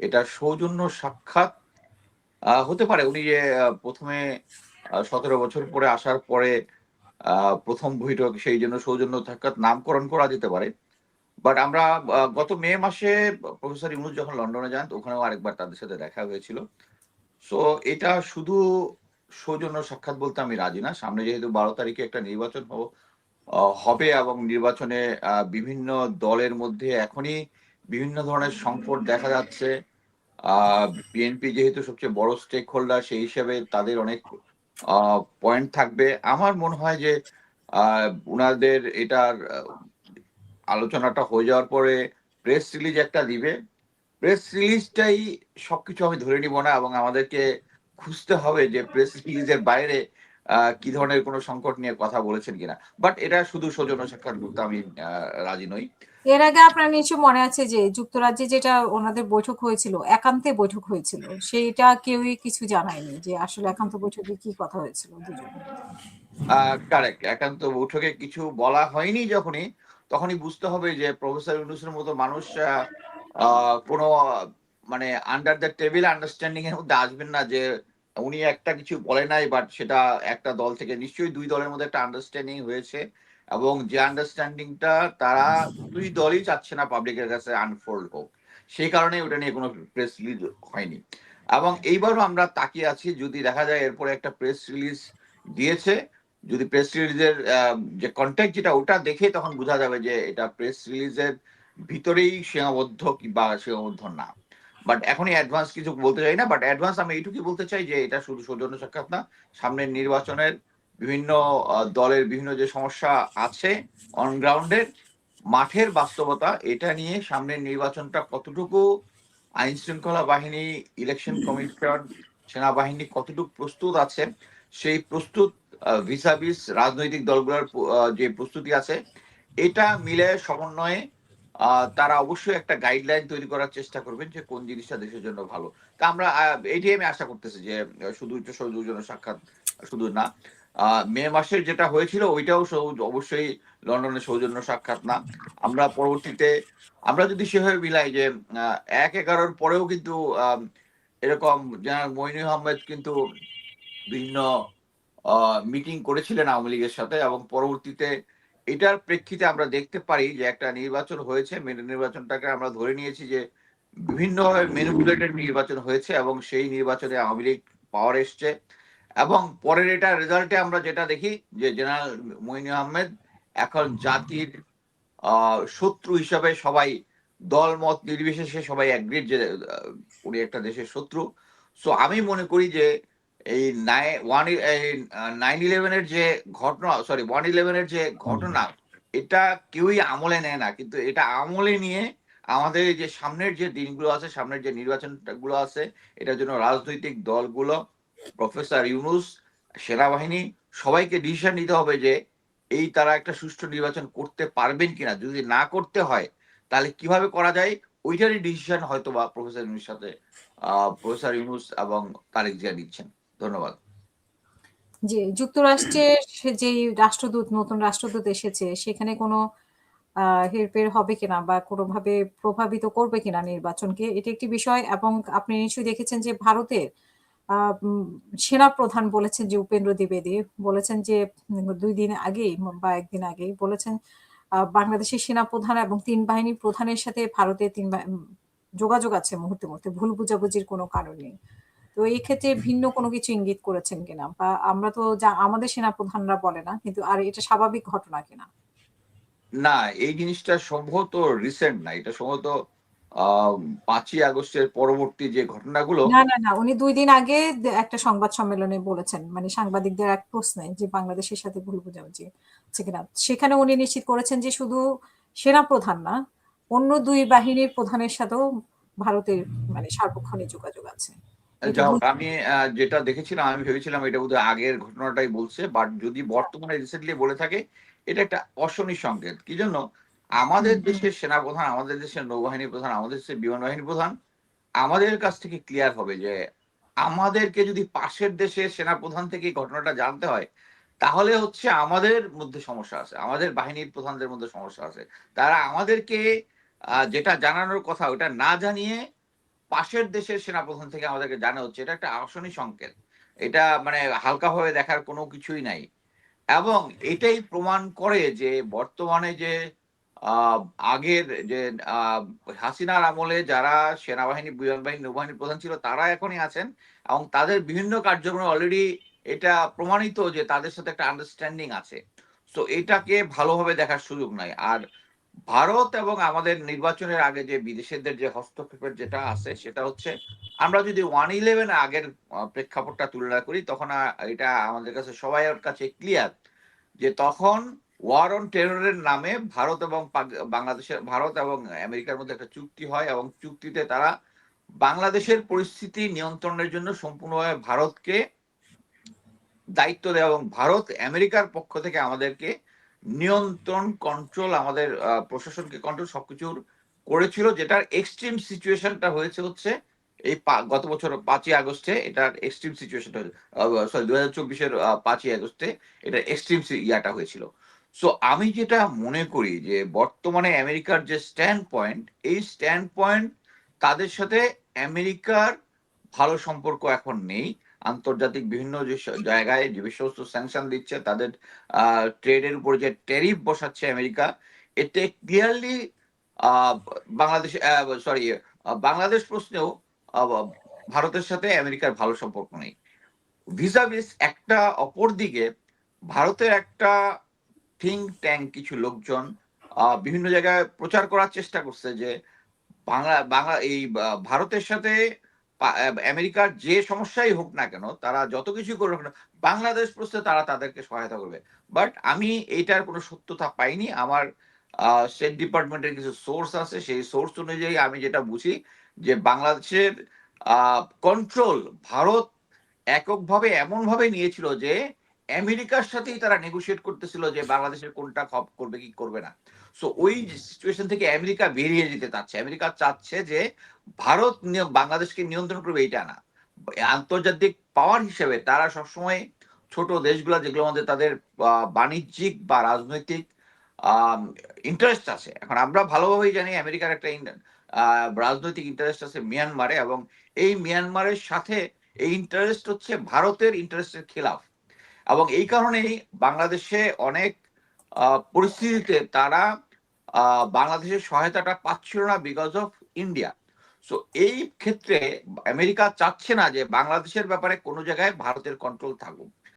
এটা সৌজন্য সাক্ষাৎ হতে পারে। উনি যে প্রথমে ১৭ বছর পরে আসার পরে প্রথম বৈঠক, সেই জন্য সৌজন্য সাক্ষাৎ নামকরণ করা যেতে পারে। বাট আমরা গত মে মাসে প্রফেসর ইউনূস যখন লন্ডনে যান, তো ওখানেও আরেকবার তাদের সাথে দেখা হয়েছিল। সো এটা শুধু সৌজন্য সাক্ষাৎ বলতে আমি রাজি না। সামনে যেহেতু ১২ তারিখে একটা নির্বাচন হবে এবং নির্বাচনে বিভিন্ন দলের মধ্যে এখনই বিভিন্ন ধরনের সংকট দেখা যাচ্ছে। আ বিএনপি যেহেতু সবচেয়ে বড় স্টেক হোল্ডার, সেই হিসেবে তাদের অনেক আ পয়েন্ট থাকবে। আমার মনে হয় যে আ উনাদের এটার আলোচনাটা হয়ে যাওয়ার পরে প্রেস রিলিজ একটা দিবে। প্রেস রিলিজটাই সবকিছু আমি ধরে নিব না, এবং আমাদেরকে খুঁজতে হবে যে প্রেস রিলিজের বাইরে কি ধরনের কোন সংকট নিয়ে কথা বলেছেন কিনা। বাট এটা শুধু সৌজন্য সাক্ষাৎ বলতে আমি রাজি নই। এর আগে আপনার নিশ্চয় মনে আছে যে যুক্তরাজ্যে যেটা ওনাদের বৈঠক হয়েছিল, একান্তে বৈঠক হয়েছিল, সেইটা কেউই কিছু জানায়নি যে আসলে একান্ত বৈঠকে কি কথা হয়েছিল দুজনের মধ্যে। আ কারেক্ট। একান্ত বৈঠকে কিছু বলা হয়নি যখনই, তখনই বুঝতে হবে যে প্রফেসর ইউনূসের মতো মানুষ আ আ কোন মানে আন্ডার দ্য টেবল আন্ডারস্ট্যান্ডিং এর মধ্যে আসবেন না, যে উনি একটা কিছু বলে নাই, বাট সেটা একটা দল থেকে নিশ্চয়ই ২ দলের মধ্যে একটা আন্ডারস্ট্যান্ডিং হয়েছে, এবং যে আন্ডারস্ট্যান্ডিং টা তারা ২ দলই চাচ্ছে না পাবলিকের কাছে আনফোল্ড হোক। সেই কারণে ওটা নিয়ে কোন প্রেস রিলিজ হয়নি। এবং এইবারও আমরা তাকিয়ে আছি, যদি দেখা যায় এরপরে একটা প্রেস রিলিজ দিয়েছে, যদি প্রেস রিলিজের যে কনটেক্সট যেটা, ওটা দেখে তখন বোঝা যাবে যে এটা প্রেস রিলিজের ভিতরেই সীমাবদ্ধ বা সীমাবদ্ধ না। বাট এখনই অ্যাডভান্স কিছু বলতে চাই না। বাট অ্যাডভান্স আমি এইটুকুই বলতে চাই যে এটা শুধু সৌজন্য সাক্ষাৎ না। সামনের নির্বাচনের বিভিন্ন দলের বিভিন্ন যে সমস্যা আছে অন গ্রাউন্ড এর, মাঠের বাস্তবতা, এটা নিয়ে সামনের নির্বাচনটা কতটুকু আইন শৃঙ্খলা বাহিনী, ইলেকশন কমিশন, সেনাবাহিনী কতটুকু প্রস্তুত আছে, সেই প্রস্তুত ভিসাভিস রাজনৈতিক দলগুলোর যে প্রস্তুতি আছে, এটা মিলে সমন্বয়ে তারা অবশ্যই একটা গাইডলাইন তৈরি করার চেষ্টা করবেন যে কোন জিনিসটা দেশের জন্য ভালো। তা আমরা এটাই আমি আশা করতেছি যে শুধু সৌজন্য সাক্ষাৎ শুধু না। মে মাসের যেটা হয়েছিল ওইটাও অবশ্যই লন্ডনের সৌজন্য সাক্ষাৎ না। আমরা পরবর্তীতে আমরা যদি সেভাবে মিলাই যে ১/১১ পরেও কিন্তু আম এরকম জেনারেল মইনুল আহমেদ কিন্তু বিভিন্ন আ মিটিং করেছিলেন আওয়ামী লীগের সাথে, এবং পরবর্তীতে এটার প্রেক্ষিতে আমরা দেখতে পারি যে একটা নির্বাচন হয়েছে। নির্বাচনটাকে আমরা ধরে নিয়েছি যে বিভিন্নভাবে ম্যানিপুলেটেড নির্বাচন হয়েছে, এবং সেই নির্বাচনে আওয়ামী লীগ পাওয়ার এসছে। এবং পরের এটা রেজাল্টে আমরা যেটা দেখি যে জেনারেল মইনুল আহমেদ এখন জাতির আ শত্রু হিসাবে সবাই, দলমত নির্বিশেষে সবাই এগ্রিড যে উনি একটা দেশের শত্রু। সো আমি মনে করি যে এই নাই ওয়ান এই 9/11 এর যে ঘটনা, সরি 1/11 এর যে ঘটনা, এটা কেউই আমলে নেয় না। কিন্তু এটা আমলে নিয়ে আমাদের এই যে সামনের যে দিনগুলো আছে, সামনের যে নির্বাচনটা গুলো আছে, এটার জন্য রাজনৈতিক দলগুলো, প্রফেসর ইউনূস, সেনাবাহিনী, সবাইকে ডিসিশন নিতে হবে যে তারা একটা সুষ্ঠু নির্বাচন করতে পারবেন কিনা। যদি না করতে হয়, তাহলে কিভাবে করা যায়, ওইটারই ডিসিশন হয়তোবা প্রফেসর ইউনূসের সাথে প্রফেসর ইউনূস এবং তারেক জিয়া নিচ্ছেন। ধন্যবাদ। যে যুক্তরাষ্ট্রের যেই রাষ্ট্রদূত, নতুন রাষ্ট্রদূত এসেছে, সেখানে কোনো হেরফের হবে কিনা বা কোনোভাবে প্রভাবিত করবে কিনা নির্বাচনকে, এটা একটি বিষয়। এবং আপনি নিশ্চয়ই দেখেছেন যে ভারতের আ উম সেনাপ্রধান বলেছেন, যে উপেন্দ্র দ্বিবেদী বলেছেন যে ২ দিন আগেই বা ১ দিন আগেই বলেছেন, বাংলাদেশের সেনাপ্রধান এবং ৩ বাহিনী প্রধানের সাথে ভারতের যোগাযোগ আছে মুহূর্তে, মুহূর্তে। ভুল বোঝাবুঝির কোনো কারণ নেই। তো এই ক্ষেত্রে ভিন্ন কোনো কিছু ইঙ্গিত করেছেন কিনা? বা আমরা তো আমাদের সেনাপ্রধানরা বলে না, কিন্তু আর এটা স্বাভাবিক ঘটনা কিনা? না, এই জিনিসটা সম্ভবত রিসেন্ট না। এটা সম্ভবত আ ৫ই আগস্টের পরবর্তী যে ঘটনাগুলো। না, না, না। উনি ২ দিন আগে একটা সংবাদ সম্মেলনে বলেছেন। মানে সাংবাদিকদের এক প্রশ্নে যে বাংলাদেশের সাথে ভুল বোঝাবুঝি হচ্ছে কিনা। সেখানে উনি নিশ্চিত করেছেন যে শুধু সেনাপ্রধান না, অন্য ২ বাহিনীর প্রধানের সাথেও ভারতের মানে সার্বক্ষণিক যোগাযোগ আছে। এটা যাই ভুল। হোক, আমি যেটা দেখেছিলাম, আমি ভেবেছিলাম এটা বোধহয় আগের ঘটনাটাই বলছে। বাট যদি বর্তমানে রিসেন্টলি বলে থাকে, এটা একটা অশনি সংকেত। কি জন্য? আমাদের হুম, দেশের সেনাপ্রধান, আমাদের দেশের নৌবাহিনী প্রধান, আমাদের দেশের বিমান বাহিনী প্রধান আমাদের কাছ থেকে ক্লিয়ার হবে যে আমাদেরকে যদি পাশের দেশের সেনাপ্রধান থেকে এই ঘটনাটা জানতে হয়, তাহলে হচ্ছে আমাদের মধ্যে সমস্যা আছে। আমাদের বাহিনীর প্রধানদের মধ্যে সমস্যা আছে। তারা আমাদেরকে যেটা জানানোর কথা ওটা না জানিয়ে পাশের দেশের সেনাপ্রধান থেকে আমাদেরকে জানা হচ্ছে, এটা একটা আকর্ষণীয় সংকেত। এটা মানে হালকাভাবে দেখার কোনো কিছুই নাই। এবং এটাই প্রমাণ করে যে বর্তমানে যে আ আগের যে আ হাসিনার আমলে যারা সেনাবাহিনী, বিমান বাহিনী, নৌবাহিনীর প্রধান ছিল তারা এখনই আছেন এবং তাদের বিভিন্ন কার্যক্রমে অলরেডি এটা প্রমাণিত যে তাদের সাথে একটা আন্ডারস্ট্যান্ডিং আছে। সো এটাকে ভালোভাবে দেখার সুযোগ নাই। আর ভারত এবং আমাদের নির্বাচনের আগে যে বিদেশিদের যে হস্তক্ষেপের যেটা আছে সেটা হচ্ছে, আমরা যদি 111 আগের প্রেক্ষাপটটা তুলনা করি তখন এটা আমাদের কাছে সবার কাছে ক্লিয়ার যে তখন ওয়ার অন টেররের নামে ভারত এবং আমেরিকার মধ্যে একটা চুক্তি হয় এবং চুক্তিতে তারা বাংলাদেশের পরিস্থিতি নিয়ন্ত্রণের জন্য সম্পূর্ণভাবে ভারতকে দায়িত্ব দেয় এবং ভারত আমেরিকার পক্ষ থেকে আমাদেরকে নিয়ন্ত্রণ, কন্ট্রোল, আমাদের প্রশাসনকে কন্ট্রোল সবকিছুর করেছিল, যেটার এক্সট্রিম সিচুয়েশনটা হয়েছে হচ্ছে এই গত বছর 5ই আগস্টে এটার এক্সট্রিম সিচুয়েশনটা, সরি 2024-এর 5ই আগস্টে এটার এক্সট্রিম ইয়াটা হয়েছিল। সো আমি যেটা মনে করি যে বর্তমানে আমেরিকার যে স্ট্যান্ড পয়েন্ট, এই স্ট্যান্ড পয়েন্ট তাদের সাথে আমেরিকার ভালো সম্পর্ক এখন নেই। আন্তর্জাতিক বিভিন্ন যে জায়গায় যে সমস্ত স্যাংশন দিচ্ছে, তাদের ট্রেডের উপর যে ট্যারিফ বসাচ্ছে আমেরিকা, এতে ক্লিয়ারলি বাংলাদেশ সরি বাংলাদেশ প্রশ্নেও আহ, ভারতের সাথে আমেরিকার ভালো সম্পর্ক নেই। ভিসাভিস একটা অপর দিকে ভারতের একটা থিঙ্ক ট্যাঙ্ক কিছু লোকজন বিভিন্ন জায়গায় প্রচার করার চেষ্টা করছে যে বাংলা বাংলা এই ভারতের সাথে আমেরিকার যে সমস্যাই হোক না কেন, তারা যত কিছু করুক না, বাংলাদেশ প্রশ্নে তারা তাদেরকে সহায়তা করবে। বাট আমি এইটার কোনো সত্যতা পাইনি। আমার স্টেট ডিপার্টমেন্টের কিছু সোর্স আছে, সেই সোর্স অনুযায়ী আমি যেটা বুঝি যে বাংলাদেশের কন্ট্রোল ভারত এককভাবে এমনভাবে নিয়েছিল যে আমেরিকার সাথেই তারা নেগোশিয়েট করতেছিল যে বাংলাদেশের কোনটা করবে কি করবে না। সো ওই সিচুয়েশন থেকে আমেরিকা বেরিয়ে যেতে চাচ্ছে। আমেরিকা চাচ্ছে যে ভারত বাংলাদেশকে নিয়ন্ত্রণ করবে, এইটা না। আন্তর্জাতিক পাওয়ার হিসেবে তারা সবসময় ছোট দেশগুলো যেগুলোর মধ্যে তাদের বাণিজ্যিক বা রাজনৈতিক ইন্টারেস্ট আছে। এখন আমরা ভালোভাবেই জানি আমেরিকার একটা রাজনৈতিক ইন্টারেস্ট আছে মিয়ানমারে, এবং এই মিয়ানমারের সাথে এই ইন্টারেস্ট হচ্ছে ভারতের ইন্টারেস্টের খেলাফ। এবং এই কারণেই বাংলাদেশে অনেক পরিস্থিতিতে তারা বাংলাদেশের সহায়তাটা পাচ্ছিল না বিকজ অফ ইন্ডিয়া। সো এই ক্ষেত্রে আমেরিকা চাচ্ছে না যে বাংলাদেশের ব্যাপারে কোনো জায়গায় ভারতের কন্ট্রোল থাকুক।